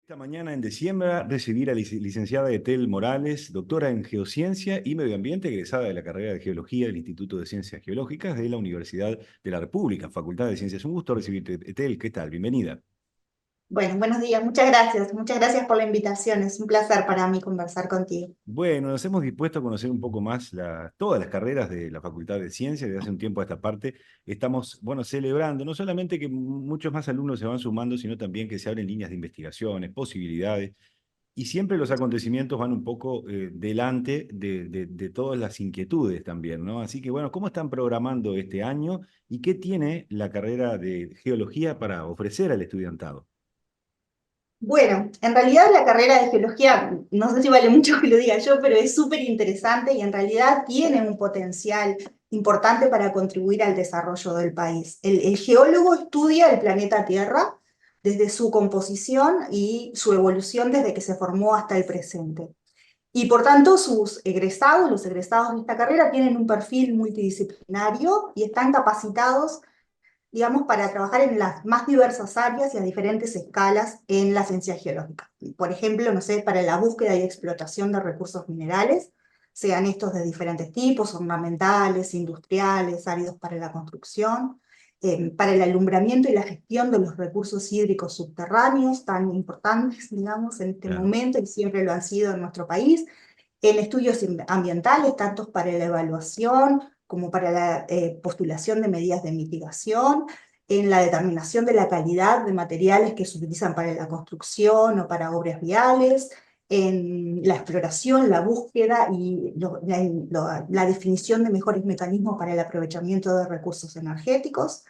Esta mañana en diciembre recibí a la licenciada Etel Morales, doctora en Geociencia y Medio Ambiente, egresada de la carrera de Geología del Instituto de Ciencias Geológicas de la Universidad de la República, Facultad de Ciencias. Un gusto recibirte, Etel. ¿Qué tal? Bienvenida. Bueno, buenos días, muchas gracias. Muchas gracias por la invitación. Es un placer para mí conversar contigo. Bueno, nos hemos dispuesto a conocer un poco más todas las carreras de la Facultad de Ciencias. Desde hace un tiempo a esta parte estamos, bueno, celebrando no solamente que muchos más alumnos se van sumando, sino también que se abren líneas de investigaciones, posibilidades. Y siempre los acontecimientos van un poco delante de todas las inquietudes también, ¿no? Así que bueno, ¿cómo están programando este año y qué tiene la carrera de geología para ofrecer al estudiantado? Bueno, en realidad la carrera de geología, no sé si vale mucho que lo diga yo, pero es súper interesante y en realidad tiene un potencial importante para contribuir al desarrollo del país. El geólogo estudia el planeta Tierra desde su composición y su evolución desde que se formó hasta el presente. Y por tanto, sus egresados, los egresados de esta carrera, tienen un perfil multidisciplinario y están capacitados, digamos, para trabajar en las más diversas áreas y a diferentes escalas en la ciencia geológica. Por ejemplo, no sé, para la búsqueda y explotación de recursos minerales, sean estos de diferentes tipos, ornamentales, industriales, áridos para la construcción, para el alumbramiento y la gestión de los recursos hídricos subterráneos, tan importantes, digamos, en este Claro. momento y siempre lo han sido en nuestro país, en estudios ambientales, tanto para la evaluación como para la postulación de medidas de mitigación, en la determinación de la calidad de materiales que se utilizan para la construcción o para obras viales, en la exploración, la búsqueda y la definición de mejores mecanismos para el aprovechamiento de recursos energéticos.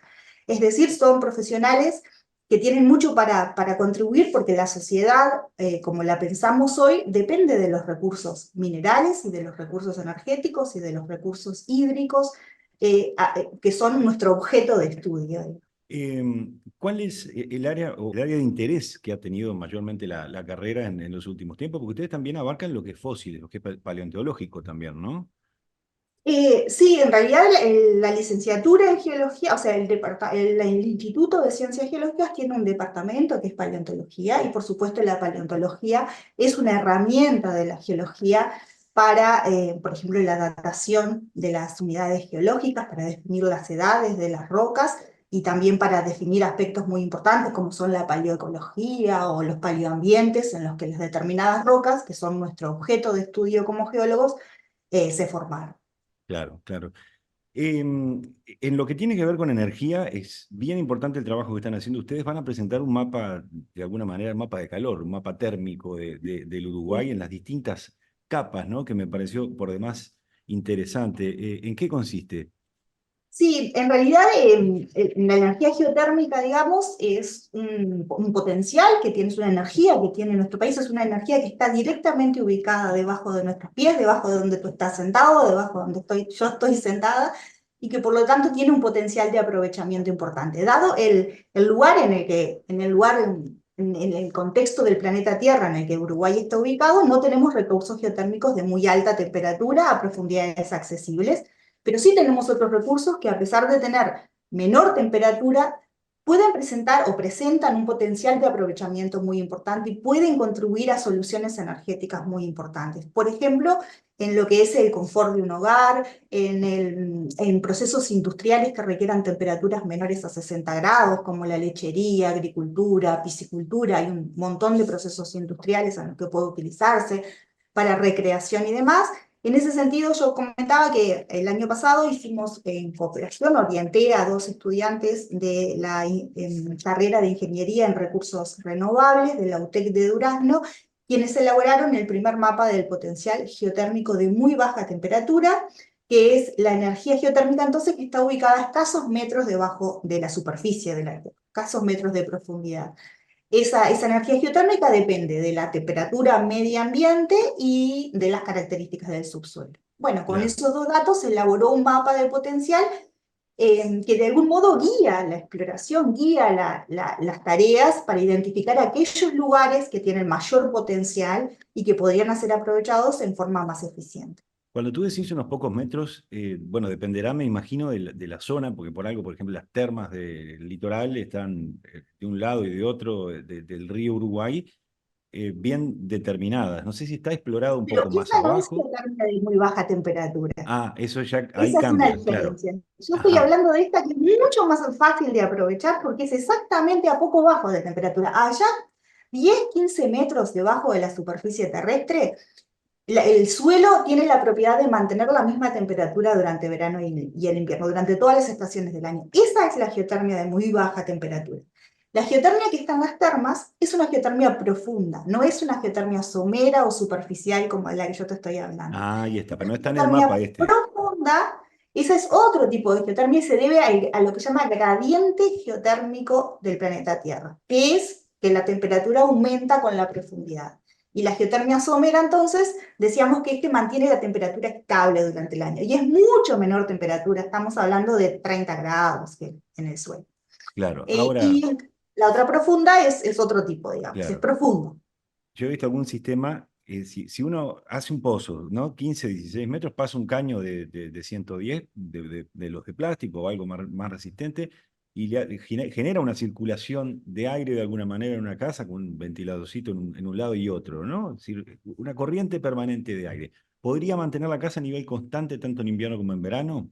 Es decir, son profesionales que tienen mucho para contribuir porque la sociedad, como la pensamos hoy, depende de los recursos minerales y de los recursos energéticos y de los recursos hídricos, que son nuestro objeto de estudio. ¿Cuál es el área de interés que ha tenido mayormente la carrera en los últimos tiempos? Porque ustedes también abarcan lo que es fósiles, lo que es paleontológico también, ¿no? Sí, en realidad la licenciatura en geología, o sea, el Instituto de Ciencias Geológicas tiene un departamento que es paleontología y por supuesto la paleontología es una herramienta de la geología para, por ejemplo, la datación de las unidades geológicas, para definir las edades de las rocas y también para definir aspectos muy importantes como son la paleoecología o los paleoambientes en los que las determinadas rocas, que son nuestro objeto de estudio como geólogos, se formaron. Claro, claro. En lo que tiene que ver con energía, es bien importante el trabajo que están haciendo. Ustedes van a presentar un mapa, de alguna manera, un mapa de calor, un mapa térmico del Uruguay en las distintas capas, ¿no? Que me pareció por demás interesante. ¿En qué consiste? Sí, en realidad la energía geotérmica, digamos, es un potencial que tiene, es una energía que tiene nuestro país, es una energía que está directamente ubicada debajo de nuestros pies, debajo de donde tú estás sentado, debajo de donde yo estoy sentada, y que por lo tanto tiene un potencial de aprovechamiento importante. Dado el lugar en el que, en el lugar, en el contexto del planeta Tierra en el que Uruguay está ubicado, no tenemos recursos geotérmicos de muy alta temperatura a profundidades accesibles, pero sí tenemos otros recursos que a pesar de tener menor temperatura, pueden presentar o presentan un potencial de aprovechamiento muy importante y pueden contribuir a soluciones energéticas muy importantes. Por ejemplo, en lo que es el confort de un hogar, en procesos industriales que requieran temperaturas menores a 60 grados, como la lechería, agricultura, piscicultura, hay un montón de procesos industriales en los que puede utilizarse para recreación y demás. En ese sentido, yo comentaba que el año pasado hicimos en cooperación, orienté a dos estudiantes de la carrera de Ingeniería en Recursos Renovables de la UTEC de Durazno, quienes elaboraron el primer mapa del potencial geotérmico de muy baja temperatura, que es la energía geotérmica entonces que está ubicada a escasos metros debajo de la superficie de la Tierra, escasos metros de profundidad. Esa energía geotérmica depende de la temperatura media ambiente y de las características del subsuelo. Bueno, con Claro. esos dos datos se elaboró un mapa de potencial que de algún modo guía la exploración, guía las tareas para identificar aquellos lugares que tienen mayor potencial y que podrían ser aprovechados en forma más eficiente. Cuando tú decís unos pocos metros, bueno, dependerá, me imagino, de la zona, porque por algo, por ejemplo, las termas del litoral están de un lado y de otro del río Uruguay. bien determinadas. No sé si está explorado un Pero poco más esa no es abajo. geotérmica de muy baja temperatura. Ah, eso ya ahí Esa es una cambia, claro. diferencia. Yo estoy Ajá. hablando de esta que es mucho más fácil de aprovechar porque es exactamente a poco bajo de temperatura. Allá, 10-15 metros debajo de la superficie terrestre, el suelo tiene la propiedad de mantener la misma temperatura durante verano y el invierno, durante todas las estaciones del año. Esa es la geotermia de muy baja temperatura. La geotermia que está en las termas es una geotermia profunda, no es una geotermia somera o superficial como la que yo te estoy hablando. Ah, ahí está, pero no está en el mapa Geotermia este. profunda, ese es otro tipo de geotermia y se debe a lo que se llama gradiente geotérmico del planeta Tierra, que es que la temperatura aumenta con la profundidad. Y la geotermia somera, entonces, decíamos que este mantiene la temperatura estable durante el año. Y es mucho menor temperatura, estamos hablando de 30 grados en el suelo. Claro, Y ahora, la otra profunda es otro tipo, digamos, es claro. profundo. Yo he visto algún sistema, si uno hace un pozo, ¿no? 15, 16 metros, pasa un caño de 110, de los de plástico o algo más resistente, y genera una circulación de aire de alguna manera en una casa con un ventiladorcito en un lado y otro, ¿no? Es decir, una corriente permanente de aire. ¿Podría mantener la casa a nivel constante tanto en invierno como en verano?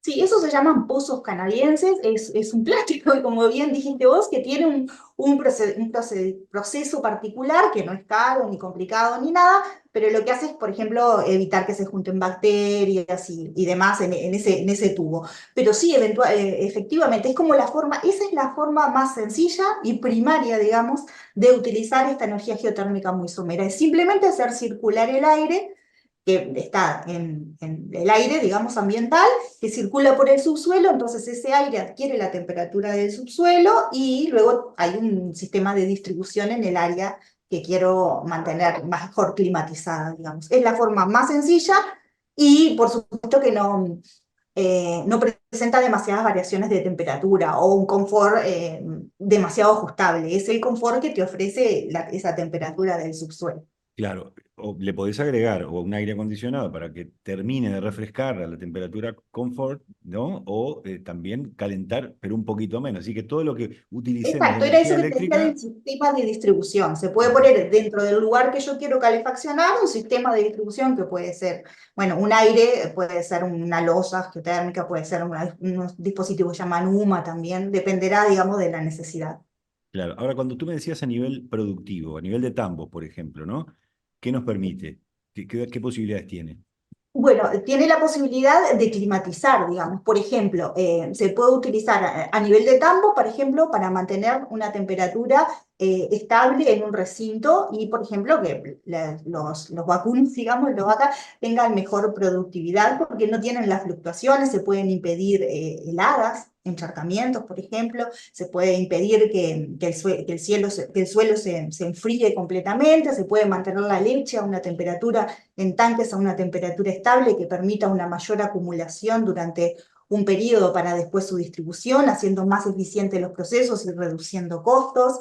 Sí, eso se llaman pozos canadienses, es un plástico, y como bien dijiste vos, que tiene un proceso particular que no es caro ni complicado ni nada, pero lo que hace es, por ejemplo, evitar que se junten bacterias y demás en ese tubo. Pero sí, efectivamente, es como la forma, esa es la forma más sencilla y primaria, digamos, de utilizar esta energía geotérmica muy somera. Es simplemente hacer circular el aire que está en el aire, digamos, ambiental, que circula por el subsuelo, entonces ese aire adquiere la temperatura del subsuelo y luego hay un sistema de distribución en el área que quiero mantener mejor climatizada, digamos. Es la forma más sencilla y por supuesto que no presenta demasiadas variaciones de temperatura o un confort demasiado ajustable. Es el confort que te ofrece esa temperatura del subsuelo. Claro, o le podés agregar o un aire acondicionado para que termine de refrescar a la temperatura confort, ¿no? O también calentar, pero un poquito menos. Así que todo lo que utilicemos de Exacto, era energía eso que te decía eléctrica, del sistema de distribución. Se puede ajá, poner dentro del lugar que yo quiero calefaccionar un sistema de distribución que puede ser, bueno, un aire, puede ser una losa geotérmica, puede ser unos dispositivos que llaman UMA también, dependerá, digamos, de la necesidad. claro. Ahora, cuando tú me decías a nivel productivo, a nivel de tambos, por ejemplo, ¿no? ¿Qué nos permite? ¿Qué posibilidades tiene? Bueno, tiene la posibilidad de climatizar, digamos. Por ejemplo, se puede utilizar a nivel de tambo, por ejemplo, para mantener una temperatura estable en un recinto y, por ejemplo, que los vacunos, digamos, los vacas, tengan mejor productividad porque no tienen las fluctuaciones, se pueden impedir heladas, encharcamientos, por ejemplo, se puede impedir que el suelo se enfríe completamente, se puede mantener la leche a una temperatura en tanques a una temperatura estable que permita una mayor acumulación durante un periodo para después su distribución, haciendo más eficientes los procesos y reduciendo costos.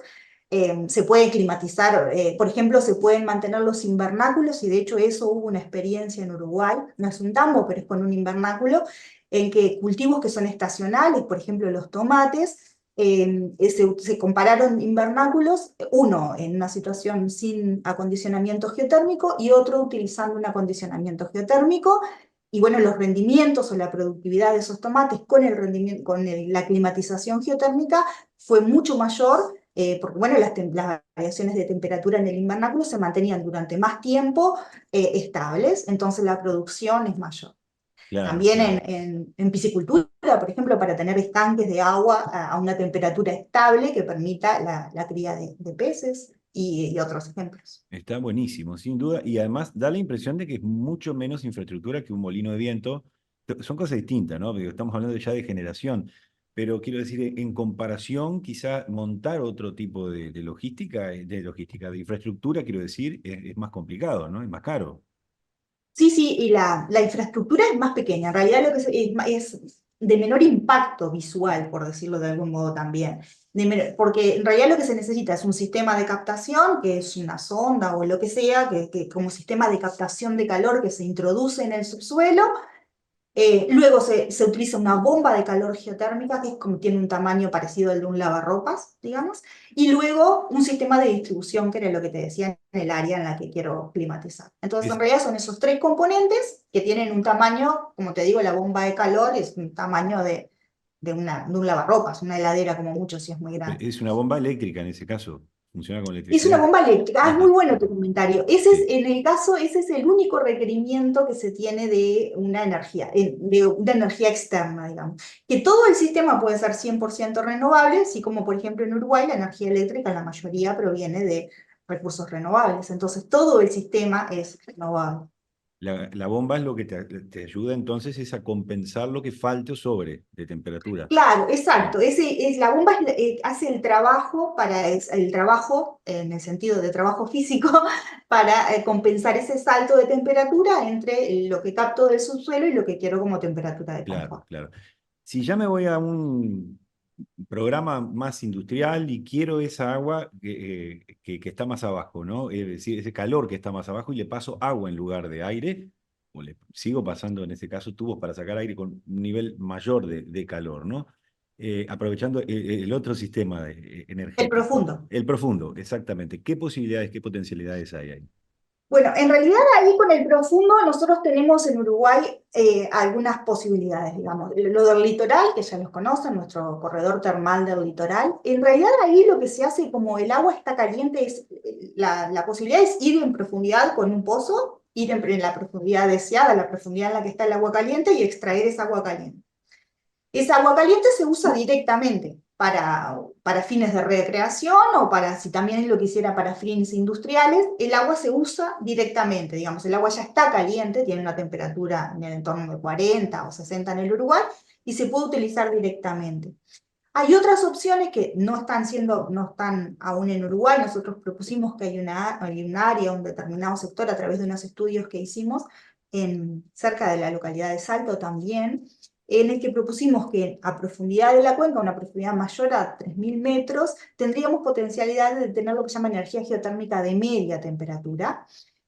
Se puede climatizar, por ejemplo, se pueden mantener los invernáculos, y de hecho eso hubo una experiencia en Uruguay, no es un tambo, pero es con un invernáculo, en que cultivos que son estacionales, por ejemplo los tomates, se compararon invernáculos, uno en una situación sin acondicionamiento geotérmico y otro utilizando un acondicionamiento geotérmico, y bueno, los rendimientos o la productividad de esos tomates con el rendimiento, la climatización geotérmica fue mucho mayor, porque bueno, las variaciones de temperatura en el invernáculo se mantenían durante más tiempo estables, entonces la producción es mayor. Claro, También claro. en piscicultura, por ejemplo, para tener estanques de agua a una temperatura estable que permita la cría de peces y otros ejemplos. Está buenísimo, sin duda, y además da la impresión de que es mucho menos infraestructura que un molino de viento. Son cosas distintas, ¿no? Porque estamos hablando ya de generación, pero quiero decir, en comparación, quizá montar otro tipo de infraestructura, quiero decir, es más complicado, ¿no? Es más caro. Sí, sí, y la infraestructura es más pequeña. En realidad lo que es de menor impacto visual, por decirlo de algún modo también. Porque en realidad lo que se necesita es un sistema de captación, que es una sonda o lo que sea, que como sistema de captación de calor que se introduce en el subsuelo, Luego se utiliza una bomba de calor geotérmica, que es como, tiene un tamaño parecido al de un lavarropas, digamos, y luego un sistema de distribución, que era lo que te decía en el área en la que quiero climatizar. Entonces, en Es, realidad son esos tres componentes que tienen un tamaño, como te digo, la bomba de calor es un tamaño de un lavarropas, una heladera como mucho, si es muy grande. es una bomba eléctrica en ese caso. Funciona con Es una electricidad. bomba eléctrica. Ah, es muy Ajá, bueno tu ajá. comentario. Sí, En el caso, ese es el único requerimiento que se tiene de una energía externa, digamos. Que todo el sistema puede ser 100% renovable, así como por ejemplo en Uruguay la energía eléctrica, la mayoría proviene de recursos renovables. Entonces todo el sistema es renovable. la bomba es lo que te ayuda entonces es a compensar lo que falte o sobre de temperatura. Claro, Bien, exacto. La bomba hace el trabajo el trabajo, en el sentido de trabajo físico, para compensar ese salto de temperatura entre lo que capto del subsuelo y lo que quiero como temperatura de claro, confort. claro. Si ya me voy a un programa más industrial y quiero esa agua que está más abajo, ¿no? Es decir, ese calor que está más abajo y le paso agua en lugar de aire, o le sigo pasando en este caso tubos para sacar aire con un nivel mayor de calor, ¿no? Aprovechando el otro sistema El energético, profundo. el profundo, exactamente. ¿Qué posibilidades, qué potencialidades hay ahí? Bueno, en realidad ahí con el profundo nosotros tenemos en Uruguay algunas posibilidades, digamos. Lo del litoral, que ya los conocen, nuestro corredor termal del litoral, en realidad ahí lo que se hace, como el agua está caliente, la posibilidad es ir en profundidad con un pozo, ir en la profundidad deseada, la profundidad en la que está el agua caliente y extraer esa agua caliente. Esa agua caliente se usa directamente para fines de recreación o para, si también lo quisiera para fines industriales, el agua se usa directamente, digamos, el agua ya está caliente, tiene una temperatura en el entorno de 40 o 60 en el Uruguay y se puede utilizar directamente. Hay otras opciones que no están aún en Uruguay. Nosotros propusimos que hay un área, un determinado sector a través de unos estudios que hicimos cerca de la localidad de Salto también, en el que propusimos que a profundidad de la cuenca, una profundidad mayor a 3.000 metros, tendríamos potencialidad de tener lo que se llama energía geotérmica de media temperatura,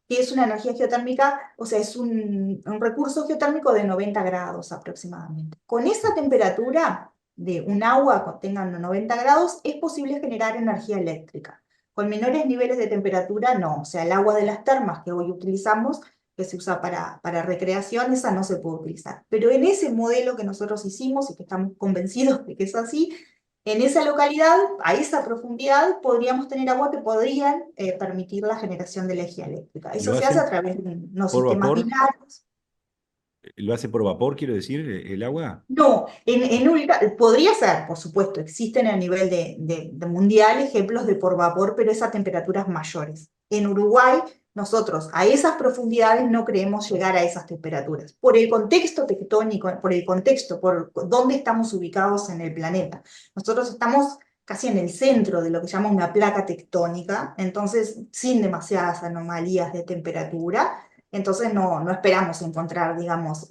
que es una energía geotérmica, o sea, es un recurso geotérmico de 90 grados aproximadamente. Con esa temperatura de un agua que tenga 90 grados, es posible generar energía eléctrica. Con menores niveles de temperatura, no. O sea, el agua de las termas que hoy utilizamos, que se usa para recreación, esa no se puede utilizar. Pero en ese modelo que nosotros hicimos y que estamos convencidos de que es así, en esa localidad, a esa profundidad, podríamos tener agua que podrían permitir la generación de energía eléctrica. Eso ¿Lo se hace a hacen través de unos por sistemas vapor? binarios. ¿Lo hace por vapor, quiero decir, el agua? No, podría ser, por supuesto, existen a nivel de mundial ejemplos de por vapor, pero es a temperaturas mayores. En Uruguay, nosotros a esas profundidades no creemos llegar a esas temperaturas, por el contexto tectónico, por el contexto, por dónde estamos ubicados en el planeta. Nosotros estamos casi en el centro de lo que se llama una placa tectónica, entonces sin demasiadas anomalías de temperatura, entonces no esperamos encontrar, digamos,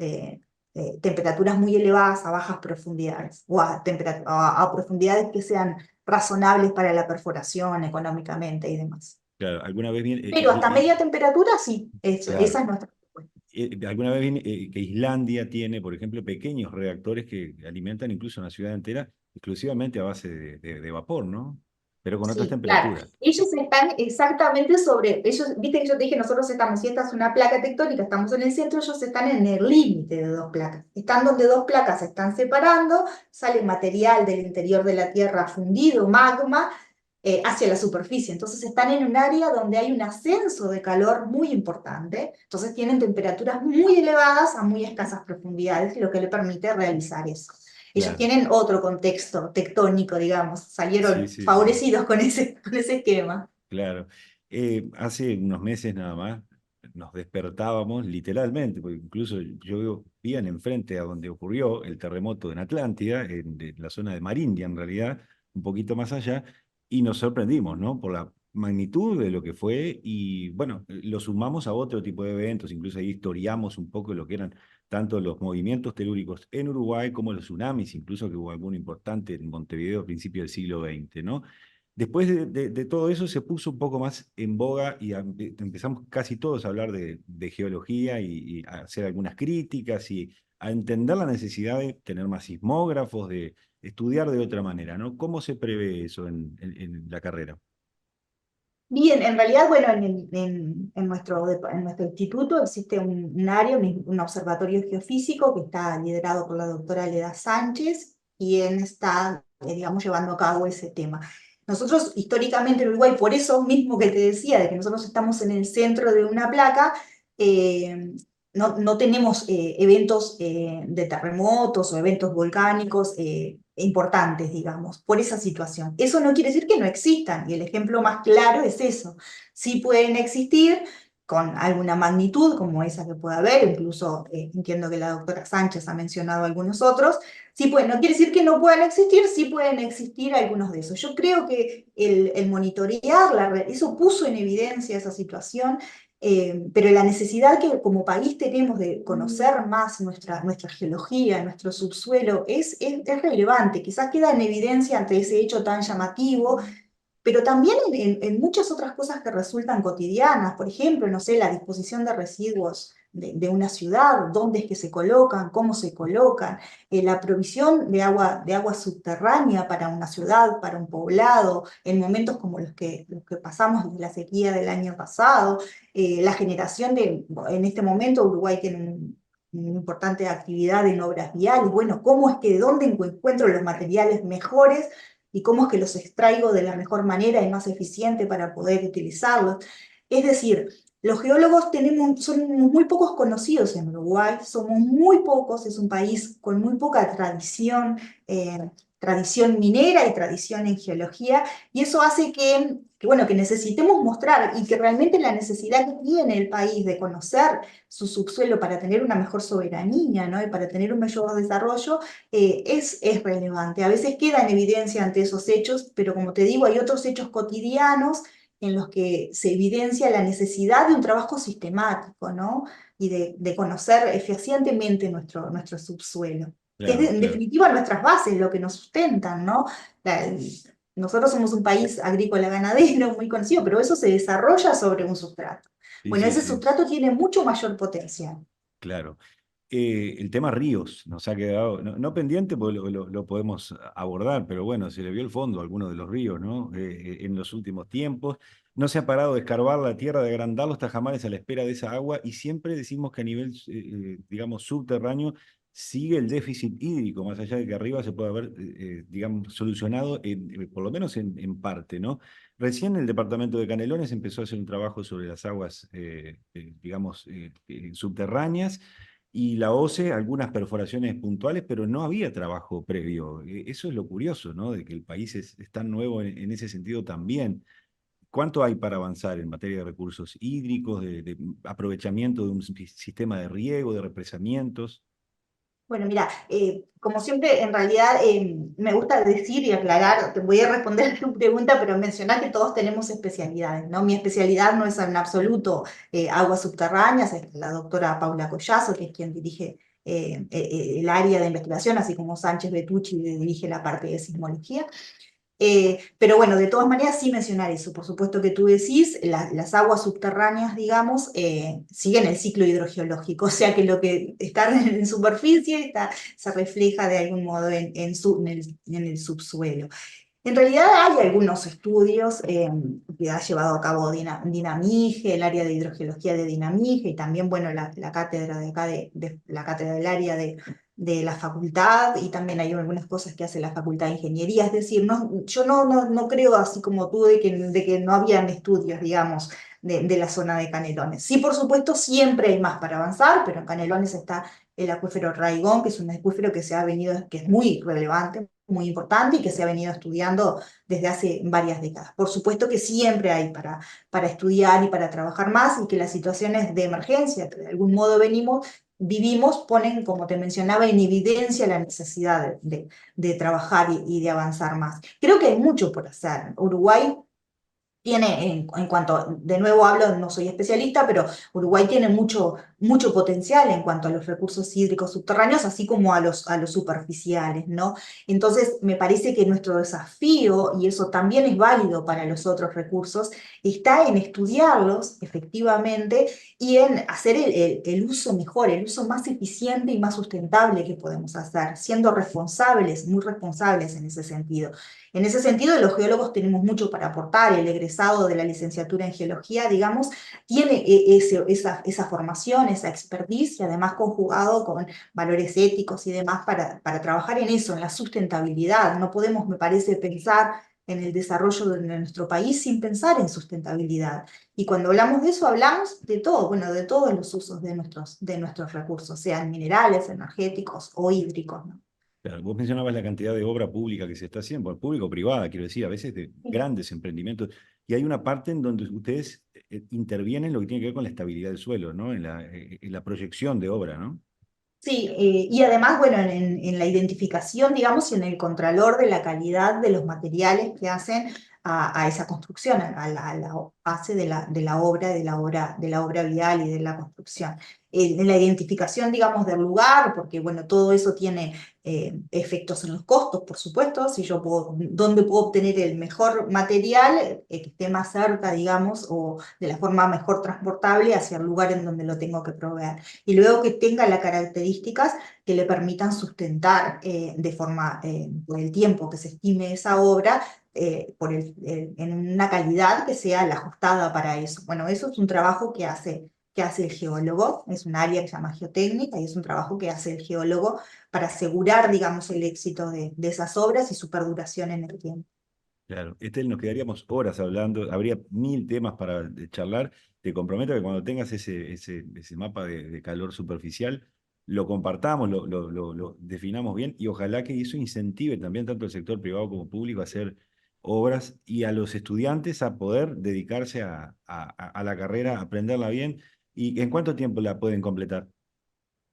temperaturas muy elevadas a bajas profundidades o a profundidades que sean razonables para la perforación económicamente y demás. Claro, alguna vez viene, Pero hasta media temperatura sí, esa claro, es nuestra respuesta. alguna vez viene que Islandia tiene, por ejemplo, pequeños reactores que alimentan incluso una ciudad entera exclusivamente a base de vapor, ¿no? Pero con otras Sí, claro. temperaturas. Ellos están exactamente viste que yo te dije, nosotros estamos, si esta es una placa tectónica, estamos en el centro, ellos están en el límite de dos placas. Están donde dos placas se están separando, sale material del interior de la Tierra fundido, magma, hacia la superficie. Entonces están en un área donde hay un ascenso de calor muy importante. Entonces tienen temperaturas muy elevadas a muy escasas profundidades, lo que le permite realizar eso. Ellos Claro, tienen otro contexto tectónico, digamos, sí, salieron sí, sí, favorecidos con ese esquema. claro. Hace unos meses nada más nos despertábamos literalmente, porque incluso yo vivía enfrente a donde ocurrió el terremoto en Atlántida, en la zona de Marindia en realidad, un poquito más allá, y nos sorprendimos, ¿no? Por la magnitud de lo que fue, y bueno, lo sumamos a otro tipo de eventos, incluso ahí historiamos un poco lo que eran tanto los movimientos telúricos en Uruguay como los tsunamis, incluso que hubo alguno importante en Montevideo a principios del siglo XX, ¿no? Después de todo eso se puso un poco más en boga y empezamos casi todos a hablar de geología y a hacer algunas críticas y a entender la necesidad de tener más sismógrafos, de estudiar de otra manera, ¿no? ¿Cómo se prevé eso en la carrera? Bien, en realidad, bueno, en nuestro instituto existe un área, un observatorio geofísico que está liderado por la doctora Leda Sánchez, quien está, digamos, llevando a cabo ese tema. Nosotros, históricamente en Uruguay, por eso mismo que te decía, de que nosotros estamos en el centro de una placa, eh, no tenemos eventos de terremotos o eventos volcánicos importantes, digamos, por esa situación. Eso no quiere decir que no existan, y el ejemplo más claro es eso. Sí pueden existir con alguna magnitud, como esa que puede haber, incluso entiendo que la doctora Sánchez ha mencionado algunos otros, sí pueden, no quiere decir que no puedan existir, sí pueden existir algunos de esos. Yo creo que el monitorear, eso puso en evidencia esa situación, pero la necesidad que como país tenemos de conocer más nuestra geología, nuestro subsuelo, es relevante. Quizás queda en evidencia ante ese hecho tan llamativo, pero también en muchas otras cosas que resultan cotidianas. Por ejemplo, no sé, la disposición de residuos de una ciudad, dónde es que se colocan, cómo se colocan, la provisión de agua subterránea para una ciudad, para un poblado, en momentos como los que pasamos desde la sequía del año pasado, la generación en este momento Uruguay tiene una importante actividad en obras viales. Bueno, ¿cómo es que de dónde encuentro los materiales mejores y cómo es que los extraigo de la mejor manera y más eficiente para poder utilizarlos? Es decir, los geólogos son muy pocos conocidos en Uruguay, somos muy pocos, es un país con muy poca tradición minera y tradición en geología, y eso hace bueno, que necesitemos mostrar y que realmente la necesidad que tiene el país de conocer su subsuelo para tener una mejor soberanía, ¿no? Y para tener un mayor desarrollo, es relevante. A veces queda en evidencia ante esos hechos, pero como te digo, hay otros hechos cotidianos en los que se evidencia la necesidad de un trabajo sistemático, ¿no? Y de conocer fehacientemente nuestro subsuelo, que es Claro, en claro. definitiva nuestras bases, lo que nos sustentan, ¿no? La- Nosotros somos un país agrícola ganadero muy conocido, pero eso se desarrolla sobre un sustrato. Sí, Bueno, sí, ese sí, sustrato tiene mucho mayor potencial. claro. El tema ríos nos ha quedado, no pendiente porque lo podemos abordar, pero bueno, se le vio el fondo a algunos de los ríos, ¿no? En los últimos tiempos. No se ha parado de escarbar la tierra, de agrandar los tajamares a la espera de esa agua y siempre decimos que a nivel, digamos, subterráneo sigue el déficit hídrico, más allá de que arriba se puede haber, digamos, solucionado, por lo menos en parte, ¿no? Recién el departamento de Canelones empezó a hacer un trabajo sobre las aguas, digamos, subterráneas y la OCE algunas perforaciones puntuales, pero no había trabajo previo. Eso es lo curioso, ¿no? De que el país es tan nuevo en ese sentido también. ¿Cuánto hay para avanzar en materia de recursos hídricos, de aprovechamiento de un sistema de riego, de represamientos? Bueno, mira, como siempre, en realidad me gusta decir y aclarar, te voy a responder a tu pregunta, pero mencionar que todos tenemos especialidades, ¿no? Mi especialidad no es en absoluto aguas subterráneas, es la doctora Paula Collazo, que es quien dirige el área de investigación, así como Sánchez Betucci dirige la parte de sismología. Pero bueno, de todas maneras sí mencionar eso. Por supuesto que tú decís, las aguas subterráneas, digamos, siguen el ciclo hidrogeológico, o sea que lo que está en superficie se refleja de algún modo en el subsuelo. En realidad hay algunos estudios que ha llevado a cabo Dinamige, el área de hidrogeología de Dinamige, y también, bueno, la cátedra de acá, la cátedra del área de la facultad, y también hay algunas cosas que hace la facultad de ingeniería. Es decir, yo no creo, así como tú, de que no habían estudios, digamos, de la zona de Canelones. Sí, por supuesto, siempre hay más para avanzar, pero en Canelones está el acuífero Raigón, que es un acuífero que es muy relevante, muy importante y que se ha venido estudiando desde hace varias décadas. Por supuesto que siempre hay para estudiar y para trabajar más, y que las situaciones de emergencia que de algún modo vivimos, ponen, como te mencionaba, en evidencia la necesidad de trabajar y de avanzar más. Creo que hay mucho por hacer. Uruguay tiene, en cuanto, de nuevo hablo, no soy especialista, pero Uruguay tiene mucho potencial en cuanto a los recursos hídricos subterráneos, así como a los superficiales, ¿no? Entonces, me parece que nuestro desafío, y eso también es válido para los otros recursos, está en estudiarlos efectivamente y en hacer el uso mejor, el uso más eficiente y más sustentable que podemos hacer, siendo responsables, muy responsables en ese sentido. En ese sentido, los geólogos tenemos mucho para aportar. El egresado de la licenciatura en geología, digamos, tiene esa formación, esa expertise, y además conjugado con valores éticos y demás para trabajar en eso, en la sustentabilidad. No podemos, me parece, pensar en el desarrollo de nuestro país sin pensar en sustentabilidad. Y cuando hablamos de eso, hablamos de todo, bueno, de todos los usos de nuestros recursos, sean minerales, energéticos o hídricos, ¿no? Claro, vos mencionabas la cantidad de obra pública que se está haciendo, bueno, pública o privada, quiero decir, a veces de grandes emprendimientos, y hay una parte en donde ustedes intervienen en lo que tiene que ver con la estabilidad del suelo, ¿no? En la proyección de obra, ¿no? Sí, y además, bueno, en la identificación, digamos, y en el contralor de la calidad de los materiales que hacen a esa construcción, a la base de la obra vial y de la construcción. En la identificación, digamos, del lugar, porque, bueno, todo eso tiene efectos en los costos, por supuesto. Si yo puedo, dónde puedo obtener el mejor material, que esté más cerca, digamos, o de la forma mejor transportable hacia el lugar en donde lo tengo que proveer y luego que tenga las características que le permitan sustentar de forma, por el tiempo que se estime esa obra, en una calidad que sea la ajustada para eso. Bueno, eso es un trabajo que hace el geólogo, es un área que se llama geotécnica y es un trabajo que hace el geólogo para asegurar, digamos, el éxito de esas obras y su perduración en el tiempo. Claro, nos quedaríamos horas hablando, habría mil temas para charlar. Te comprometo que cuando tengas ese mapa de calor superficial, lo compartamos, lo definamos bien y ojalá que eso incentive también tanto el sector privado como público a hacer obras y a los estudiantes a poder dedicarse a la carrera, a aprenderla bien. ¿Y en cuánto tiempo la pueden completar?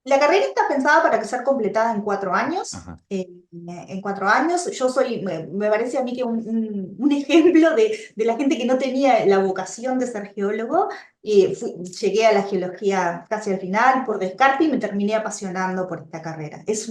La carrera está pensada para ser completada en 4 años. Ajá. En 4 años, yo soy, me parece a mí que un ejemplo de la gente que no tenía la vocación de ser geólogo. Llegué a la geología casi al final por descarte y me terminé apasionando por esta carrera. Es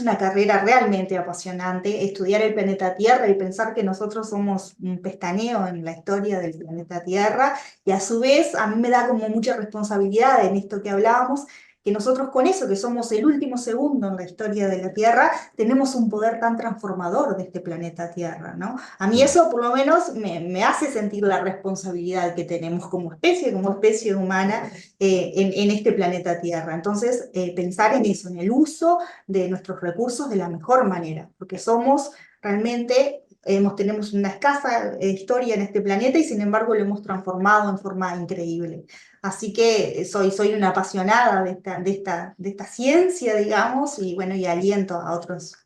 una carrera realmente apasionante. Estudiar el planeta Tierra y pensar que nosotros somos un pestañeo en la historia del planeta Tierra, y a su vez a mí me da como mucha responsabilidad en esto que hablábamos, que nosotros con eso, que somos el último segundo en la historia de la Tierra, tenemos un poder tan transformador de este planeta Tierra, ¿no? A mí Mm. eso por lo menos me hace sentir la responsabilidad que tenemos como especie humana, en este planeta Tierra. Entonces, pensar en eso, en el uso de nuestros recursos de la mejor manera, porque somos realmente... tenemos una escasa historia en este planeta y sin embargo lo hemos transformado en forma increíble. Así que soy una apasionada de esta ciencia, digamos, y bueno, y aliento a otros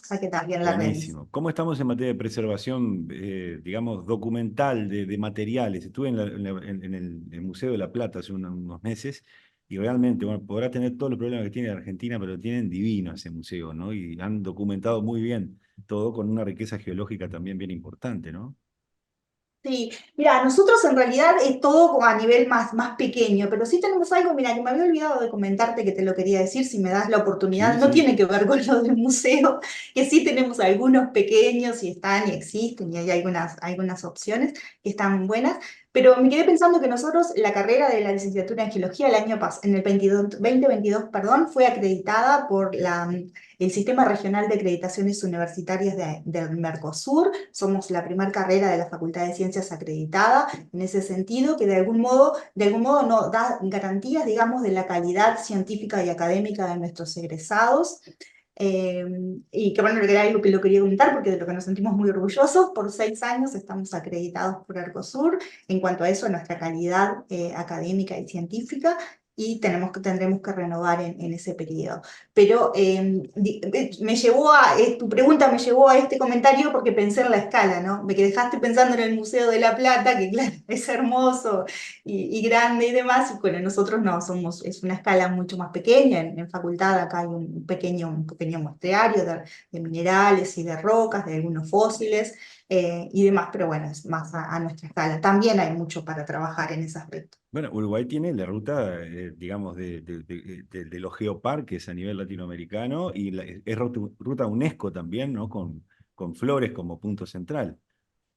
a que también la realicen. Buenísimo. ¿Cómo estamos en materia de preservación, digamos, documental de materiales? Estuve en el Museo de la Plata hace unos meses y realmente, bueno, podrá tener todos los problemas que tiene Argentina, pero tienen divino ese museo, ¿no? Y han documentado muy bien todo con una riqueza geológica también bien importante, ¿no? Sí, mira, nosotros en realidad es todo como a nivel más pequeño, pero sí tenemos algo, mira, que me había olvidado de comentarte que te lo quería decir, si me das la oportunidad, Sí, no sí. tiene que ver con lo del museo, que sí tenemos algunos pequeños y están y existen y hay algunas opciones que están buenas, pero me quedé pensando que nosotros la carrera de la licenciatura en geología el año pasado, en el 2022, perdón, fue acreditada por el Sistema Regional de Acreditaciones Universitarias del Mercosur. Somos la primera carrera de la Facultad de Ciencias acreditada en ese sentido, que de algún modo nos da garantías, digamos, de la calidad científica y académica de nuestros egresados. Eh, y que bueno, era algo que lo quería comentar porque de lo que nos sentimos muy orgullosos, por 6 años estamos acreditados por Arcosur en cuanto a eso, a nuestra calidad académica y científica, y tendremos que renovar en ese periodo. Pero tu pregunta me llevó a este comentario porque pensé en la escala, ¿no? Me que dejaste pensando en el Museo de la Plata, que claro, es hermoso y grande y demás, y bueno, nosotros no, es una escala mucho más pequeña. En facultad acá hay un pequeño muestrario de minerales y de rocas, de algunos fósiles. y demás, pero bueno, es más a nuestra escala. También hay mucho para trabajar en ese aspecto. Bueno, Uruguay tiene la ruta, digamos, de los geoparques a nivel latinoamericano y es ruta UNESCO también, ¿no? Con Flores como punto central.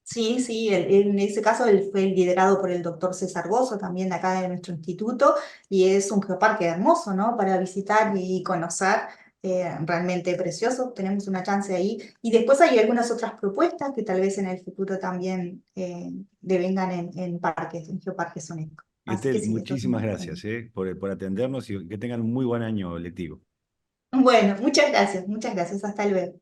Sí, sí, en ese caso fue liderado por el doctor César Bozo, también de acá de nuestro instituto, y es un geoparque hermoso, ¿no? Para visitar y conocer, realmente precioso, tenemos una chance ahí. Y después hay algunas otras propuestas que tal vez en el futuro también devengan en parques, en geoparques UNESCO. Así que Etel, sí, esto es muchísimas muy bueno. gracias, por atendernos y que tengan un muy buen año lectivo. Bueno, muchas gracias, hasta luego.